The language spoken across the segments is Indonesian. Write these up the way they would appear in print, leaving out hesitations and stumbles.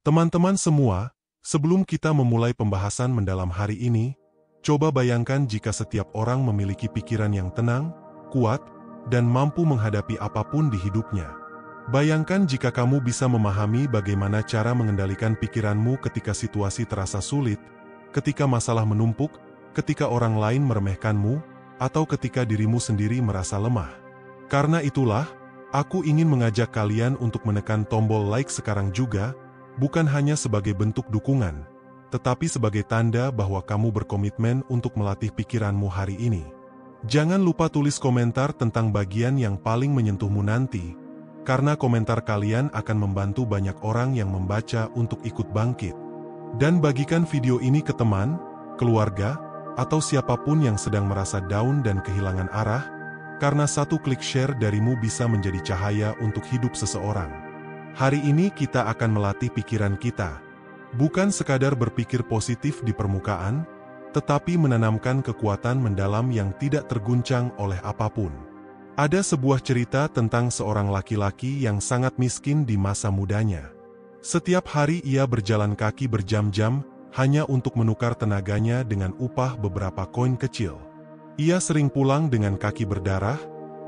Teman-teman semua, sebelum kita memulai pembahasan mendalam hari ini, coba bayangkan jika setiap orang memiliki pikiran yang tenang, kuat, dan mampu menghadapi apapun di hidupnya. Bayangkan jika kamu bisa memahami bagaimana cara mengendalikan pikiranmu ketika situasi terasa sulit, ketika masalah menumpuk, ketika orang lain meremehkanmu, atau ketika dirimu sendiri merasa lemah. Karena itulah, aku ingin mengajak kalian untuk menekan tombol like sekarang juga, bukan hanya sebagai bentuk dukungan, tetapi sebagai tanda bahwa kamu berkomitmen untuk melatih pikiranmu hari ini. Jangan lupa tulis komentar tentang bagian yang paling menyentuhmu nanti, karena komentar kalian akan membantu banyak orang yang membaca untuk ikut bangkit. Dan bagikan video ini ke teman, keluarga, atau siapapun yang sedang merasa down dan kehilangan arah, karena satu klik share darimu bisa menjadi cahaya untuk hidup seseorang. Hari ini kita akan melatih pikiran kita, bukan sekadar berpikir positif di permukaan, tetapi menanamkan kekuatan mendalam yang tidak terguncang oleh apapun. Ada sebuah cerita tentang seorang laki-laki yang sangat miskin di masa mudanya. Setiap hari ia berjalan kaki berjam-jam, hanya untuk menukar tenaganya dengan upah beberapa koin kecil. Ia sering pulang dengan kaki berdarah,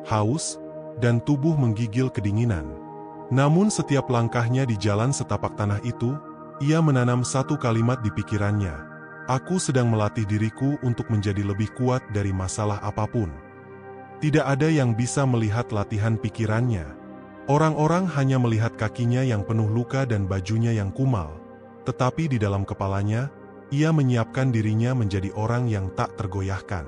haus, dan tubuh menggigil kedinginan. Namun setiap langkahnya di jalan setapak tanah itu, ia menanam satu kalimat di pikirannya. Aku sedang melatih diriku untuk menjadi lebih kuat dari masalah apapun. Tidak ada yang bisa melihat latihan pikirannya. Orang-orang hanya melihat kakinya yang penuh luka dan bajunya yang kumal. Tetapi di dalam kepalanya, ia menyiapkan dirinya menjadi orang yang tak tergoyahkan.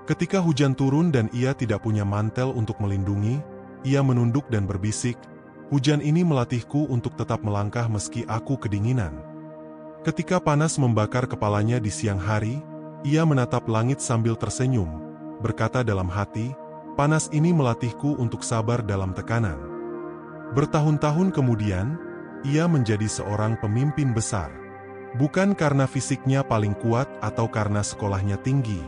Ketika hujan turun dan ia tidak punya mantel untuk melindungi, ia menunduk dan berbisik, "Hujan ini melatihku untuk tetap melangkah meski aku kedinginan." Ketika panas membakar kepalanya di siang hari, ia menatap langit sambil tersenyum, berkata dalam hati, "Panas ini melatihku untuk sabar dalam tekanan." Bertahun-tahun kemudian, ia menjadi seorang pemimpin besar. Bukan karena fisiknya paling kuat atau karena sekolahnya tinggi,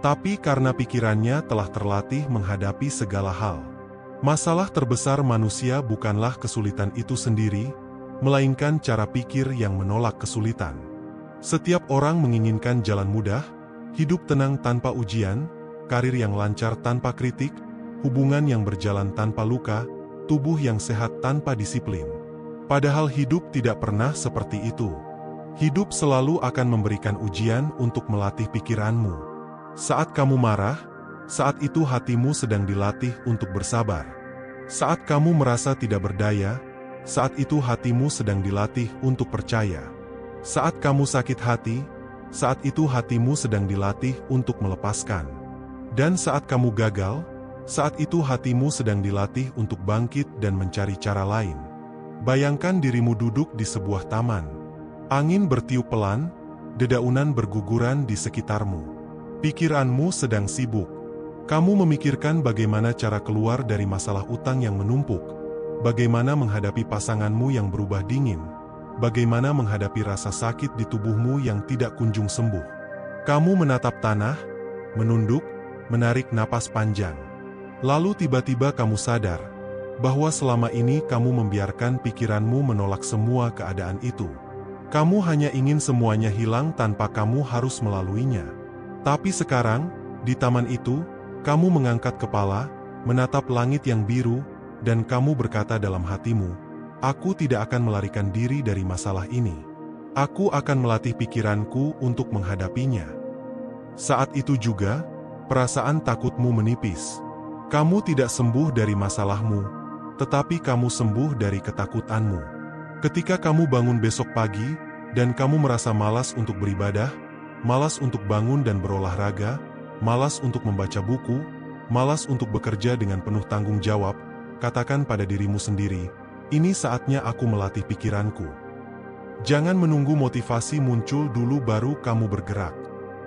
tapi karena pikirannya telah terlatih menghadapi segala hal. Masalah terbesar manusia bukanlah kesulitan itu sendiri, melainkan cara pikir yang menolak kesulitan. Setiap orang menginginkan jalan mudah, hidup tenang tanpa ujian, karir yang lancar tanpa kritik, hubungan yang berjalan tanpa luka, tubuh yang sehat tanpa disiplin. Padahal hidup tidak pernah seperti itu. Hidup selalu akan memberikan ujian untuk melatih pikiranmu. Saat kamu marah, saat itu hatimu sedang dilatih untuk bersabar. Saat kamu merasa tidak berdaya, saat itu hatimu sedang dilatih untuk percaya. Saat kamu sakit hati, saat itu hatimu sedang dilatih untuk melepaskan. Dan saat kamu gagal, saat itu hatimu sedang dilatih untuk bangkit dan mencari cara lain. Bayangkan dirimu duduk di sebuah taman. Angin bertiup pelan, dedaunan berguguran di sekitarmu. Pikiranmu sedang sibuk. Kamu memikirkan bagaimana cara keluar dari masalah utang yang menumpuk, bagaimana menghadapi pasanganmu yang berubah dingin, bagaimana menghadapi rasa sakit di tubuhmu yang tidak kunjung sembuh. Kamu menatap tanah, menunduk, menarik napas panjang. Lalu tiba-tiba kamu sadar bahwa selama ini kamu membiarkan pikiranmu menolak semua keadaan itu. Kamu hanya ingin semuanya hilang tanpa kamu harus melaluinya. Tapi sekarang, di taman itu, kamu mengangkat kepala, menatap langit yang biru, dan kamu berkata dalam hatimu, "Aku tidak akan melarikan diri dari masalah ini. Aku akan melatih pikiranku untuk menghadapinya." Saat itu juga, perasaan takutmu menipis. Kamu tidak sembuh dari masalahmu, tetapi kamu sembuh dari ketakutanmu. Ketika kamu bangun besok pagi, dan kamu merasa malas untuk beribadah, malas untuk bangun dan berolahraga, malas untuk membaca buku, malas untuk bekerja dengan penuh tanggung jawab, katakan pada dirimu sendiri, "Ini saatnya aku melatih pikiranku." Jangan menunggu motivasi muncul dulu baru kamu bergerak.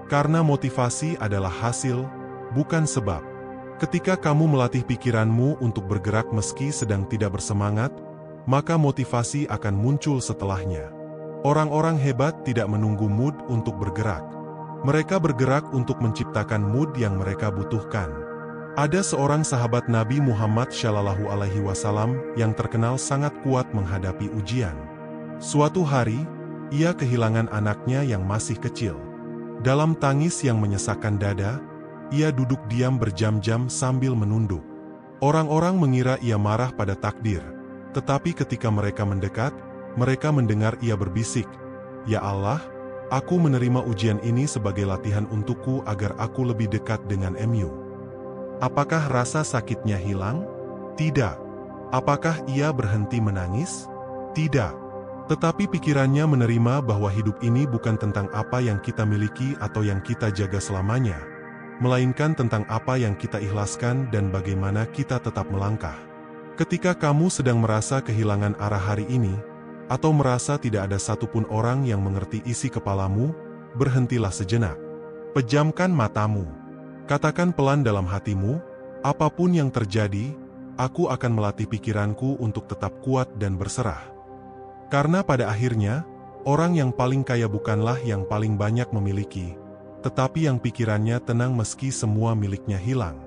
Karena motivasi adalah hasil, bukan sebab. Ketika kamu melatih pikiranmu untuk bergerak meski sedang tidak bersemangat, maka motivasi akan muncul setelahnya. Orang-orang hebat tidak menunggu mood untuk bergerak. Mereka bergerak untuk menciptakan mood yang mereka butuhkan. Ada seorang sahabat Nabi Muhammad SAW yang terkenal sangat kuat menghadapi ujian. Suatu hari, ia kehilangan anaknya yang masih kecil. Dalam tangis yang menyesakkan dada, ia duduk diam berjam-jam sambil menunduk. Orang-orang mengira ia marah pada takdir, tetapi ketika mereka mendekat, mereka mendengar ia berbisik, "Ya Allah, aku menerima ujian ini sebagai latihan untukku agar aku lebih dekat dengan MU." Apakah rasa sakitnya hilang? Tidak. Apakah ia berhenti menangis? Tidak. Tetapi pikirannya menerima bahwa hidup ini bukan tentang apa yang kita miliki atau yang kita jaga selamanya, melainkan tentang apa yang kita ikhlaskan dan bagaimana kita tetap melangkah. Ketika kamu sedang merasa kehilangan arah hari ini, atau merasa tidak ada satupun orang yang mengerti isi kepalamu, berhentilah sejenak. Pejamkan matamu. Katakan pelan dalam hatimu, apapun yang terjadi, aku akan melatih pikiranku untuk tetap kuat dan berserah. Karena pada akhirnya, orang yang paling kaya bukanlah yang paling banyak memiliki, tetapi yang pikirannya tenang meski semua miliknya hilang.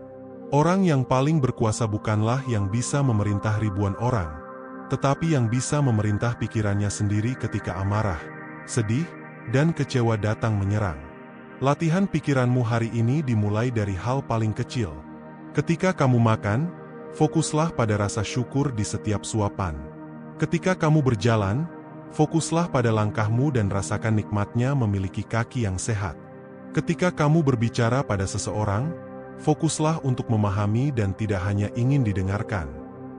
Orang yang paling berkuasa bukanlah yang bisa memerintah ribuan orang, tetapi yang bisa memerintah pikirannya sendiri ketika amarah, sedih, dan kecewa datang menyerang. Latihan pikiranmu hari ini dimulai dari hal paling kecil. Ketika kamu makan, fokuslah pada rasa syukur di setiap suapan. Ketika kamu berjalan, fokuslah pada langkahmu dan rasakan nikmatnya memiliki kaki yang sehat. Ketika kamu berbicara pada seseorang, fokuslah untuk memahami dan tidak hanya ingin didengarkan.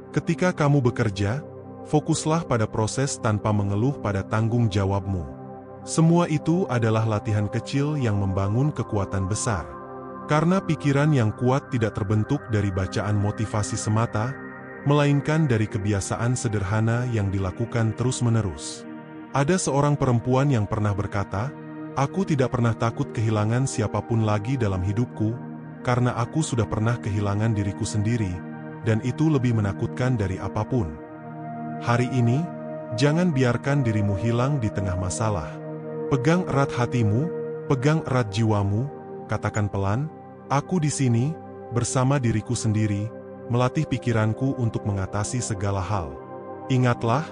Ketika kamu bekerja, fokuslah pada proses tanpa mengeluh pada tanggung jawabmu. Semua itu adalah latihan kecil yang membangun kekuatan besar. Karena pikiran yang kuat tidak terbentuk dari bacaan motivasi semata, melainkan dari kebiasaan sederhana yang dilakukan terus-menerus. Ada seorang perempuan yang pernah berkata, "Aku tidak pernah takut kehilangan siapapun lagi dalam hidupku, karena aku sudah pernah kehilangan diriku sendiri, dan itu lebih menakutkan dari apapun." Hari ini, jangan biarkan dirimu hilang di tengah masalah. Pegang erat hatimu, pegang erat jiwamu, katakan pelan, "Aku di sini, bersama diriku sendiri, melatih pikiranku untuk mengatasi segala hal." Ingatlah,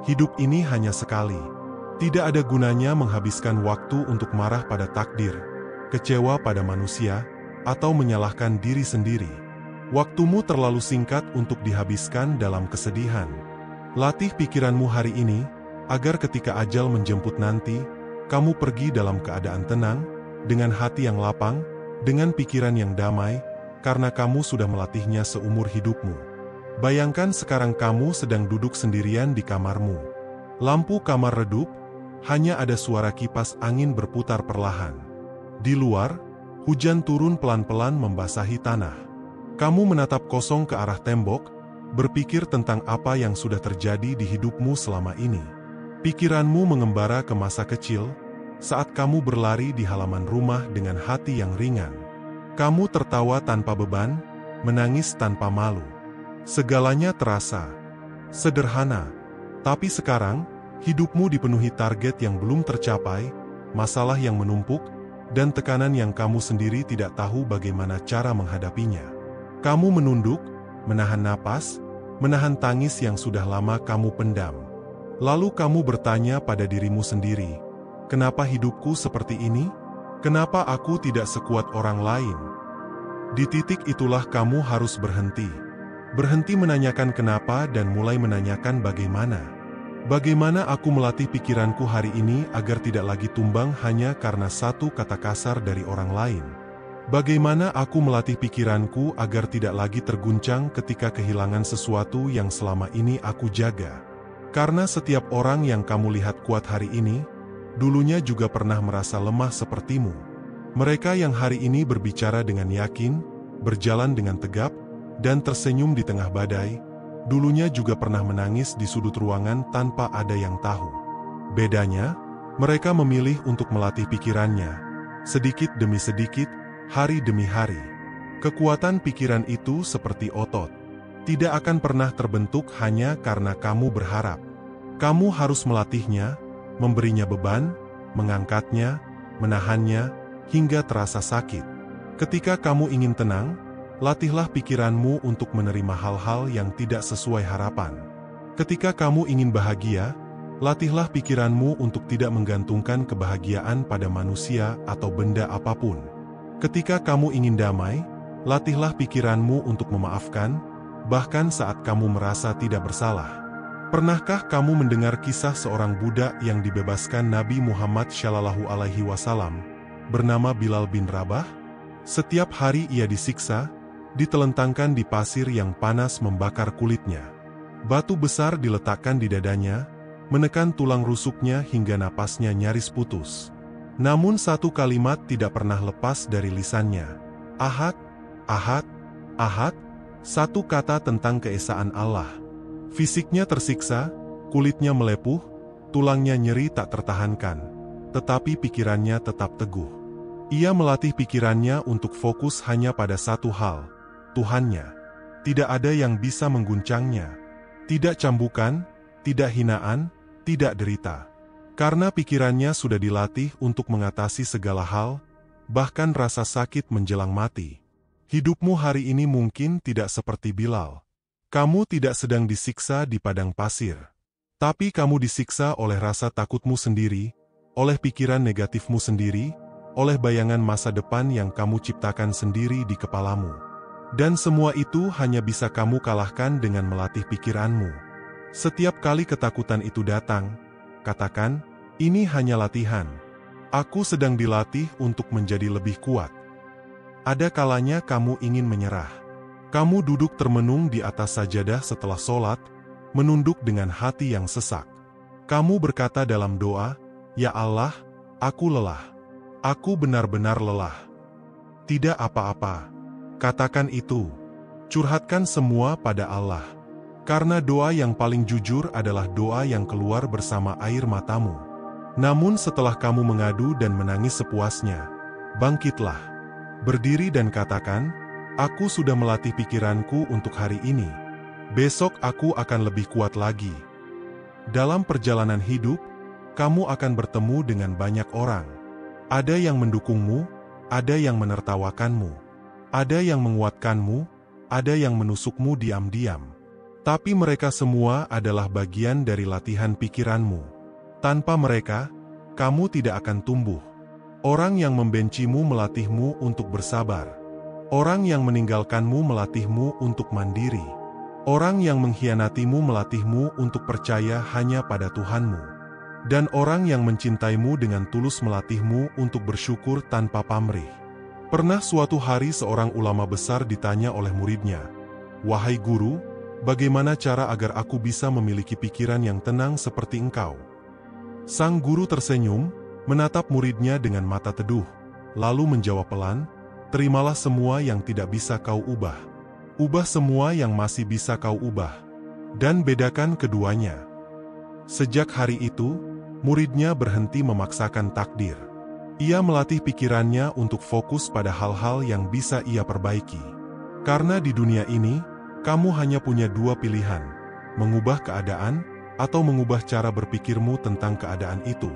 hidup ini hanya sekali. Tidak ada gunanya menghabiskan waktu untuk marah pada takdir, kecewa pada manusia, atau menyalahkan diri sendiri. Waktumu terlalu singkat untuk dihabiskan dalam kesedihan. Latih pikiranmu hari ini, agar ketika ajal menjemput nanti, kamu pergi dalam keadaan tenang, dengan hati yang lapang, dengan pikiran yang damai, karena kamu sudah melatihnya seumur hidupmu. Bayangkan sekarang kamu sedang duduk sendirian di kamarmu. Lampu kamar redup, hanya ada suara kipas angin berputar perlahan. Di luar, hujan turun pelan-pelan membasahi tanah. Kamu menatap kosong ke arah tembok, berpikir tentang apa yang sudah terjadi di hidupmu selama ini. Pikiranmu mengembara ke masa kecil, saat kamu berlari di halaman rumah dengan hati yang ringan. Kamu tertawa tanpa beban, menangis tanpa malu. Segalanya terasa sederhana. Tapi sekarang, hidupmu dipenuhi target yang belum tercapai, masalah yang menumpuk, dan tekanan yang kamu sendiri tidak tahu bagaimana cara menghadapinya. Kamu menunduk, menahan napas, menahan tangis yang sudah lama kamu pendam. Lalu kamu bertanya pada dirimu sendiri, "Kenapa hidupku seperti ini? Kenapa aku tidak sekuat orang lain?" Di titik itulah kamu harus berhenti. Berhenti menanyakan kenapa dan mulai menanyakan bagaimana. Bagaimana aku melatih pikiranku hari ini agar tidak lagi tumbang hanya karena satu kata kasar dari orang lain? Bagaimana aku melatih pikiranku agar tidak lagi terguncang ketika kehilangan sesuatu yang selama ini aku jaga? Karena setiap orang yang kamu lihat kuat hari ini, dulunya juga pernah merasa lemah sepertimu. Mereka yang hari ini berbicara dengan yakin, berjalan dengan tegap, dan tersenyum di tengah badai, dulunya juga pernah menangis di sudut ruangan tanpa ada yang tahu. Bedanya, mereka memilih untuk melatih pikirannya, sedikit demi sedikit, hari demi hari. Kekuatan pikiran itu seperti otot. Tidak akan pernah terbentuk hanya karena kamu berharap. Kamu harus melatihnya, memberinya beban, mengangkatnya, menahannya, hingga terasa sakit. Ketika kamu ingin tenang, latihlah pikiranmu untuk menerima hal-hal yang tidak sesuai harapan. Ketika kamu ingin bahagia, Latihlah pikiranmu untuk tidak menggantungkan kebahagiaan pada manusia atau benda apapun. Ketika kamu ingin damai, latihlah pikiranmu untuk memaafkan, bahkan saat kamu merasa tidak bersalah. Pernahkah kamu mendengar kisah seorang budak yang dibebaskan Nabi Muhammad SAW, bernama Bilal bin Rabah? Setiap hari ia disiksa, ditelentangkan di pasir yang panas membakar kulitnya. Batu besar diletakkan di dadanya, menekan tulang rusuknya hingga napasnya nyaris putus. Namun satu kalimat tidak pernah lepas dari lisannya. Ahad, Ahad, Ahad, satu kata tentang keesaan Allah. Fisiknya tersiksa, kulitnya melepuh, tulangnya nyeri tak tertahankan. Tetapi pikirannya tetap teguh. Ia melatih pikirannya untuk fokus hanya pada satu hal, Tuhannya. Tidak ada yang bisa mengguncangnya. Tidak cambukan, tidak hinaan, tidak derita. Karena pikirannya sudah dilatih untuk mengatasi segala hal, bahkan rasa sakit menjelang mati. Hidupmu hari ini mungkin tidak seperti Bilal. Kamu tidak sedang disiksa di padang pasir. Tapi kamu disiksa oleh rasa takutmu sendiri, oleh pikiran negatifmu sendiri, oleh bayangan masa depan yang kamu ciptakan sendiri di kepalamu. Dan semua itu hanya bisa kamu kalahkan dengan melatih pikiranmu. Setiap kali ketakutan itu datang, katakan, ini hanya latihan. Aku sedang dilatih untuk menjadi lebih kuat. Ada kalanya kamu ingin menyerah. Kamu duduk termenung di atas sajadah setelah sholat, menunduk dengan hati yang sesak. Kamu berkata dalam doa, Ya Allah, aku lelah. Aku benar-benar lelah. Tidak apa-apa. Katakan itu. Curhatkan semua pada Allah. Karena doa yang paling jujur adalah doa yang keluar bersama air matamu. Namun setelah kamu mengadu dan menangis sepuasnya, bangkitlah. Berdiri dan katakan, aku sudah melatih pikiranku untuk hari ini. Besok aku akan lebih kuat lagi. Dalam perjalanan hidup, kamu akan bertemu dengan banyak orang. Ada yang mendukungmu, ada yang menertawakanmu. Ada yang menguatkanmu, ada yang menusukmu diam-diam. Tapi mereka semua adalah bagian dari latihan pikiranmu. Tanpa mereka, kamu tidak akan tumbuh. Orang yang membencimu melatihmu untuk bersabar. Orang yang meninggalkanmu melatihmu untuk mandiri. Orang yang mengkhianatimu melatihmu untuk percaya hanya pada Tuhanmu. Dan orang yang mencintaimu dengan tulus melatihmu untuk bersyukur tanpa pamrih. Pernah suatu hari seorang ulama besar ditanya oleh muridnya, Wahai guru, bagaimana cara agar aku bisa memiliki pikiran yang tenang seperti engkau? Sang guru tersenyum, menatap muridnya dengan mata teduh, lalu menjawab pelan, terimalah semua yang tidak bisa kau ubah. Ubah semua yang masih bisa kau ubah. Dan bedakan keduanya. Sejak hari itu, muridnya berhenti memaksakan takdir. Ia melatih pikirannya untuk fokus pada hal-hal yang bisa ia perbaiki. Karena di dunia ini, kamu hanya punya dua pilihan, mengubah keadaan, atau mengubah cara berpikirmu tentang keadaan itu.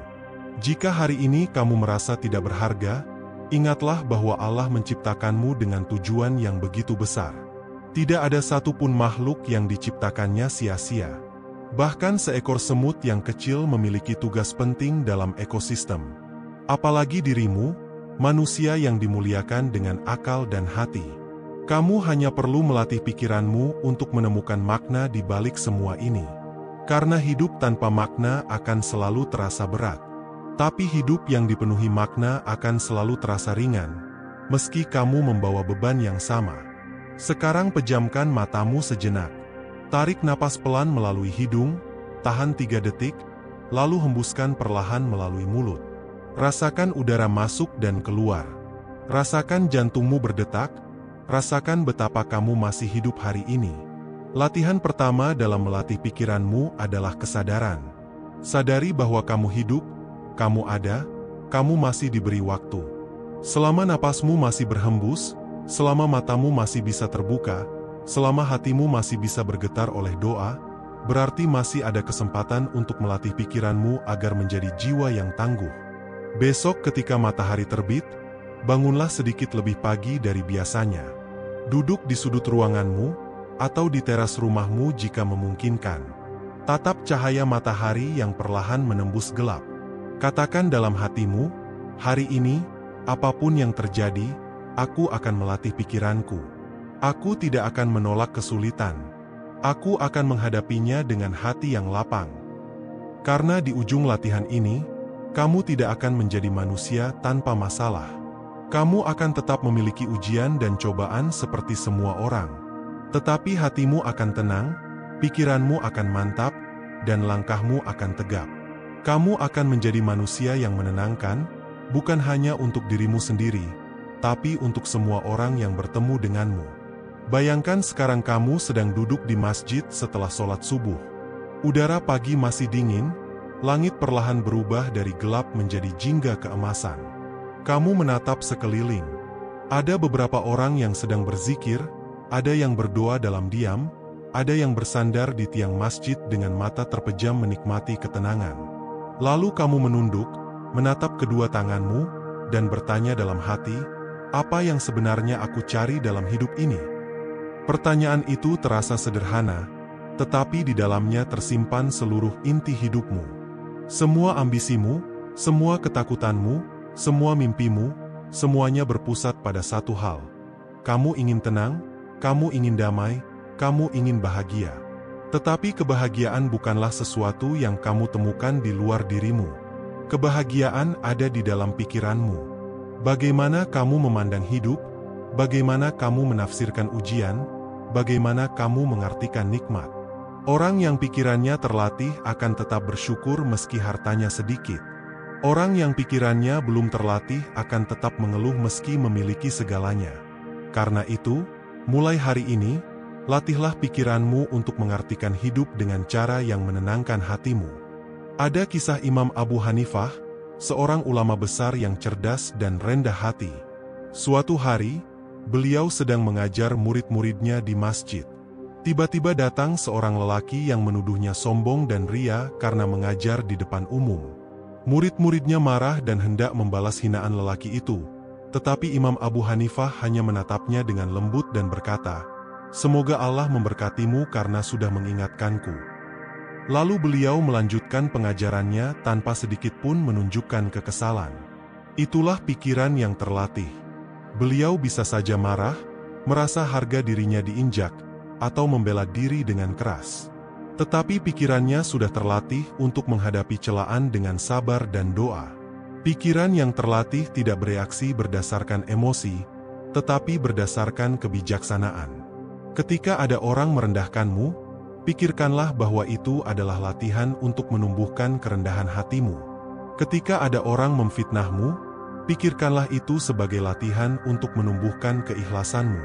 Jika hari ini kamu merasa tidak berharga, ingatlah bahwa Allah menciptakanmu dengan tujuan yang begitu besar. Tidak ada satupun makhluk yang diciptakannya sia-sia. Bahkan seekor semut yang kecil memiliki tugas penting dalam ekosistem. Apalagi dirimu, manusia yang dimuliakan dengan akal dan hati. Kamu hanya perlu melatih pikiranmu untuk menemukan makna di balik semua ini. Karena hidup tanpa makna akan selalu terasa berat. Tapi hidup yang dipenuhi makna akan selalu terasa ringan, meski kamu membawa beban yang sama. Sekarang pejamkan matamu sejenak. Tarik napas pelan melalui hidung, tahan 3 detik, lalu hembuskan perlahan melalui mulut. Rasakan udara masuk dan keluar. Rasakan jantungmu berdetak. Rasakan betapa kamu masih hidup hari ini. Latihan pertama dalam melatih pikiranmu adalah kesadaran. Sadari bahwa kamu hidup, kamu ada, kamu masih diberi waktu. Selama napasmu masih berhembus, selama matamu masih bisa terbuka, selama hatimu masih bisa bergetar oleh doa, berarti masih ada kesempatan untuk melatih pikiranmu agar menjadi jiwa yang tangguh. Besok ketika matahari terbit, bangunlah sedikit lebih pagi dari biasanya. Duduk di sudut ruanganmu, atau di teras rumahmu jika memungkinkan. Tatap cahaya matahari yang perlahan menembus gelap. Katakan dalam hatimu, hari ini, apapun yang terjadi, aku akan melatih pikiranku. Aku tidak akan menolak kesulitan. Aku akan menghadapinya dengan hati yang lapang. Karena di ujung latihan ini, kamu tidak akan menjadi manusia tanpa masalah. Kamu akan tetap memiliki ujian dan cobaan seperti semua orang. Tetapi hatimu akan tenang, pikiranmu akan mantap, dan langkahmu akan tegap. Kamu akan menjadi manusia yang menenangkan, bukan hanya untuk dirimu sendiri, tapi untuk semua orang yang bertemu denganmu. Bayangkan sekarang kamu sedang duduk di masjid setelah sholat subuh. Udara pagi masih dingin, langit perlahan berubah dari gelap menjadi jingga keemasan. Kamu menatap sekeliling. Ada beberapa orang yang sedang berzikir, ada yang berdoa dalam diam, ada yang bersandar di tiang masjid dengan mata terpejam menikmati ketenangan. Lalu kamu menunduk, menatap kedua tanganmu, dan bertanya dalam hati, apa yang sebenarnya aku cari dalam hidup ini? Pertanyaan itu terasa sederhana, tetapi di dalamnya tersimpan seluruh inti hidupmu. Semua ambisimu, semua ketakutanmu, semua mimpimu, semuanya berpusat pada satu hal. Kamu ingin tenang, kamu ingin damai, kamu ingin bahagia. Tetapi kebahagiaan bukanlah sesuatu yang kamu temukan di luar dirimu. Kebahagiaan ada di dalam pikiranmu. Bagaimana kamu memandang hidup, bagaimana kamu menafsirkan ujian, bagaimana kamu mengartikan nikmat. Orang yang pikirannya terlatih akan tetap bersyukur meski hartanya sedikit. Orang yang pikirannya belum terlatih akan tetap mengeluh meski memiliki segalanya. Karena itu, mulai hari ini, latihlah pikiranmu untuk mengartikan hidup dengan cara yang menenangkan hatimu. Ada kisah Imam Abu Hanifah, seorang ulama besar yang cerdas dan rendah hati. Suatu hari, beliau sedang mengajar murid-muridnya di masjid. Tiba-tiba datang seorang lelaki yang menuduhnya sombong dan ria karena mengajar di depan umum. Murid-muridnya marah dan hendak membalas hinaan lelaki itu, tetapi Imam Abu Hanifah hanya menatapnya dengan lembut dan berkata, "Semoga Allah memberkatimu karena sudah mengingatkanku." Lalu beliau melanjutkan pengajarannya tanpa sedikit pun menunjukkan kekesalan. Itulah pikiran yang terlatih. Beliau bisa saja marah, merasa harga dirinya diinjak, atau membela diri dengan keras. Tetapi pikirannya sudah terlatih untuk menghadapi celaan dengan sabar dan doa. Pikiran yang terlatih tidak bereaksi berdasarkan emosi, tetapi berdasarkan kebijaksanaan. Ketika ada orang merendahkanmu, pikirkanlah bahwa itu adalah latihan untuk menumbuhkan kerendahan hatimu. Ketika ada orang memfitnahmu, pikirkanlah itu sebagai latihan untuk menumbuhkan keikhlasanmu.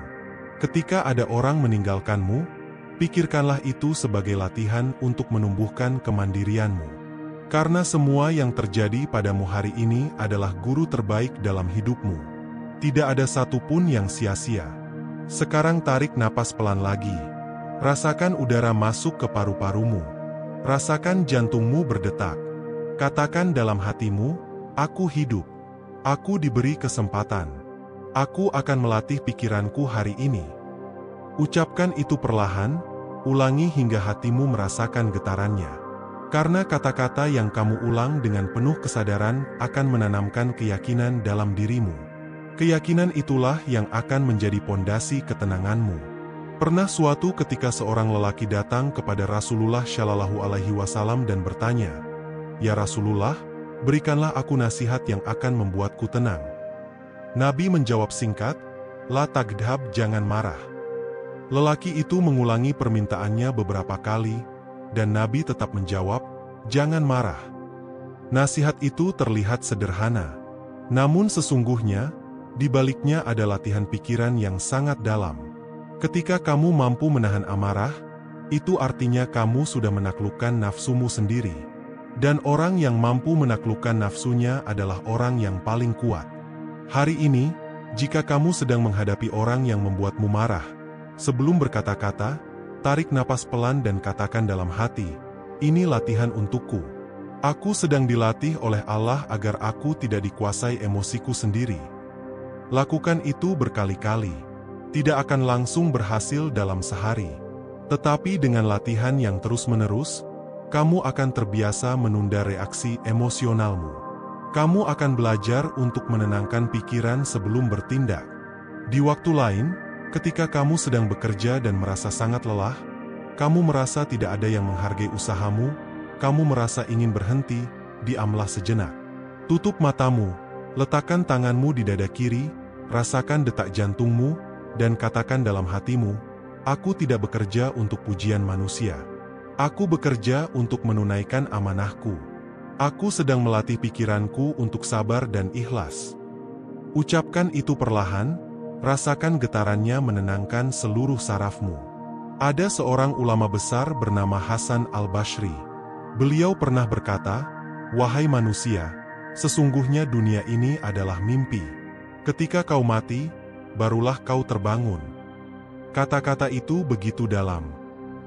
Ketika ada orang meninggalkanmu, pikirkanlah itu sebagai latihan untuk menumbuhkan kemandirianmu. Karena semua yang terjadi padamu hari ini adalah guru terbaik dalam hidupmu. Tidak ada satupun yang sia-sia. Sekarang tarik napas pelan lagi. Rasakan udara masuk ke paru-parumu. Rasakan jantungmu berdetak. Katakan dalam hatimu, aku hidup. Aku diberi kesempatan. Aku akan melatih pikiranku hari ini. Ucapkan itu perlahan, ulangi hingga hatimu merasakan getarannya. Karena kata-kata yang kamu ulang dengan penuh kesadaran akan menanamkan keyakinan dalam dirimu. Keyakinan itulah yang akan menjadi pondasi ketenanganmu. Pernah suatu ketika seorang lelaki datang kepada Rasulullah Shallallahu Alaihi Wasallam dan bertanya, "Ya Rasulullah, berikanlah aku nasihat yang akan membuatku tenang." Nabi menjawab singkat, "La taghdab, jangan marah." Lelaki itu mengulangi permintaannya beberapa kali, dan Nabi tetap menjawab, "Jangan marah." Nasihat itu terlihat sederhana, namun sesungguhnya, di baliknya ada latihan pikiran yang sangat dalam. Ketika kamu mampu menahan amarah, itu artinya kamu sudah menaklukkan nafsumu sendiri. Dan orang yang mampu menaklukkan nafsunya adalah orang yang paling kuat. Hari ini, jika kamu sedang menghadapi orang yang membuatmu marah, sebelum berkata-kata, tarik napas pelan dan katakan dalam hati, "Ini latihan untukku. Aku sedang dilatih oleh Allah agar aku tidak dikuasai emosiku sendiri." Lakukan itu berkali-kali. Tidak akan langsung berhasil dalam sehari. Tetapi dengan latihan yang terus-menerus, kamu akan terbiasa menunda reaksi emosionalmu. Kamu akan belajar untuk menenangkan pikiran sebelum bertindak. Di waktu lain, ketika kamu sedang bekerja dan merasa sangat lelah, kamu merasa tidak ada yang menghargai usahamu, kamu merasa ingin berhenti, diamlah sejenak. Tutup matamu, letakkan tanganmu di dada kiri, rasakan detak jantungmu, dan katakan dalam hatimu, aku tidak bekerja untuk pujian manusia. Aku bekerja untuk menunaikan amanahku. Aku sedang melatih pikiranku untuk sabar dan ikhlas. Ucapkan itu perlahan, rasakan getarannya menenangkan seluruh sarafmu. Ada seorang ulama besar bernama Hasan al-Basri. Beliau pernah berkata, "Wahai manusia, sesungguhnya dunia ini adalah mimpi. Ketika kau mati, barulah kau terbangun." Kata-kata itu begitu dalam.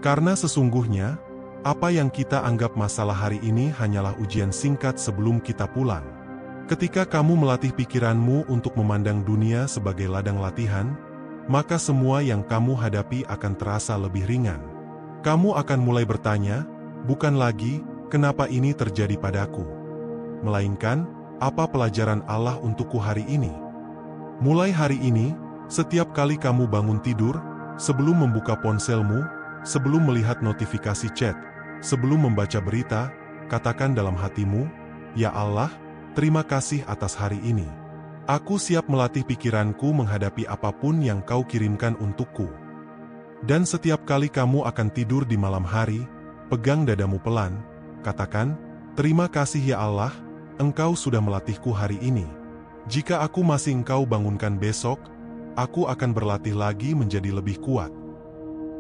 Karena sesungguhnya, apa yang kita anggap masalah hari ini hanyalah ujian singkat sebelum kita pulang. Ketika kamu melatih pikiranmu untuk memandang dunia sebagai ladang latihan, maka semua yang kamu hadapi akan terasa lebih ringan. Kamu akan mulai bertanya, bukan lagi, kenapa ini terjadi padaku? Melainkan, apa pelajaran Allah untukku hari ini? Mulai hari ini, setiap kali kamu bangun tidur, sebelum membuka ponselmu, sebelum melihat notifikasi chat, sebelum membaca berita, katakan dalam hatimu, "Ya Allah, terima kasih atas hari ini. Aku siap melatih pikiranku menghadapi apapun yang kau kirimkan untukku." Dan setiap kali kamu akan tidur di malam hari, pegang dadamu pelan, katakan, "Terima kasih ya Allah, Engkau sudah melatihku hari ini. Jika aku masih Engkau bangunkan besok, aku akan berlatih lagi menjadi lebih kuat."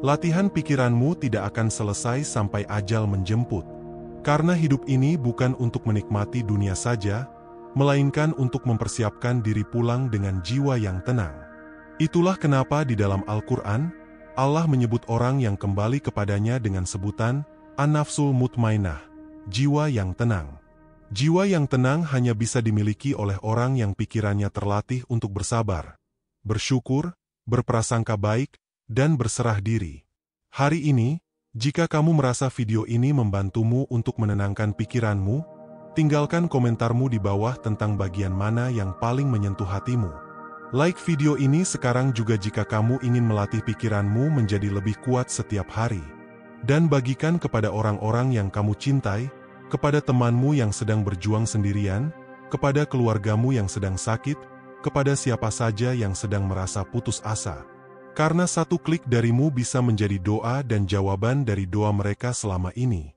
Latihan pikiranmu tidak akan selesai sampai ajal menjemput. Karena hidup ini bukan untuk menikmati dunia saja, melainkan untuk mempersiapkan diri pulang dengan jiwa yang tenang. Itulah kenapa di dalam Al-Quran, Allah menyebut orang yang kembali kepadanya dengan sebutan, An-Nafsul Mutmainah, jiwa yang tenang. Jiwa yang tenang hanya bisa dimiliki oleh orang yang pikirannya terlatih untuk bersabar, bersyukur, berprasangka baik, dan berserah diri. Hari ini, jika kamu merasa video ini membantumu untuk menenangkan pikiranmu, tinggalkan komentarmu di bawah tentang bagian mana yang paling menyentuh hatimu. Like video ini sekarang juga jika kamu ingin melatih pikiranmu menjadi lebih kuat setiap hari. Dan bagikan kepada orang-orang yang kamu cintai, kepada temanmu yang sedang berjuang sendirian, kepada keluargamu yang sedang sakit, kepada siapa saja yang sedang merasa putus asa. Karena satu klik darimu bisa menjadi doa dan jawaban dari doa mereka selama ini.